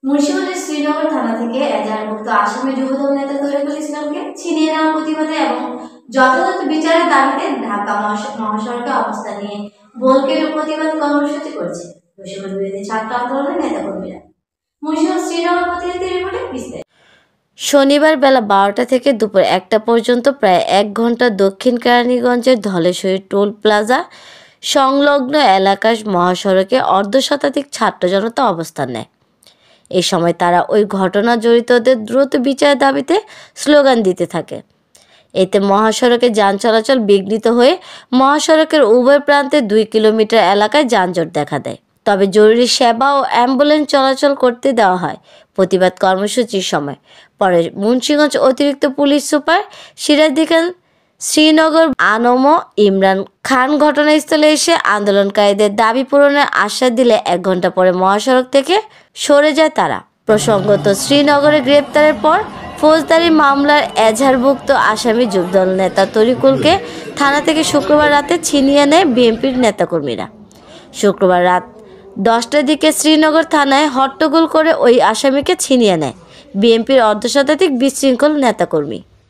মুন্সিগঞ্জের শ্রীনগর থানা থেকে এজাহারভুক্ত আসামি যুবদল নেতা তরিকুল ইসলামকে ছিনিয়ে নেওয়ার প্রতিবাদে এবং যথাযথ বিচারের দাবিতে ঢাকা মহাসড়কে অবস্থান নিয়ে বলকের প্রতিবাদ কর্মসূচি করছে মুন্সিগঞ্জ বিরোধী ছাত্র আন্দোলনের নেতাকর্মীরা। মুন্সিগঞ্জ শ্রীনগর প্রতিনিধি রিপোর্টে বিস্তারিত। শনিবার বেলা ১২টা থেকে দুপুর ১টা পর্যন্ত প্রায় ১ ঘন্টা দক্ষিণ কেরানীগঞ্জের ধলেশ্বরী টোল প্লাজা সংলগ্ন এলাকার মহাসড়কে অর্ধশতাধিক ছাত্র জনতা অবস্থান নেয়। এই সময় তারা ওই ঘটনা জড়িতদের দ্রুত বিচারের দাবিতে স্লোগান দিতে থাকে। এতে মহাসড়কে যান চলাচল বিঘ্নিত হয়ে মহাসড়কের উভয় প্রান্তে ২ কিলোমিটার এলাকায় যানজট দেখা দেয়। তবে জরুরি সেবা ও অ্যাম্বুলেন্স চলাচল করতে দেওয়া হয় প্রতিবাদ কর্মসূচির সময়। পরে মুন্সিগঞ্জ অতিরিক্ত পুলিশ সুপার সিরাজুদ্দিন খান শ্রীনগর আনম ইমরান খান ঘটনাস্থলে এসে আন্দোলনকারীদের দাবি পূরণের আশ্বাস দিলে ১ ঘন্টা পরে মহাসড়ক থেকে সরে যায় তারা। প্রসঙ্গত, শ্রীনগরে গ্রেপ্তারের পর ফৌজদারি মামলার এজাহারভুক্ত আসামি যুবদল নেতা তরিকুলকে থানা থেকে শুক্রবার রাতে ছিনিয়ে নেয় বিএনপির নেতাকর্মীরা। শুক্রবার রাত 10টার দিকে শ্রীনগর থানায় হট্টগোল করে ওই আসামিকে ছিনিয়ে নেয় বিএনপির অর্ধশতাধিক বিশৃঙ্খল নেতাকর্মী।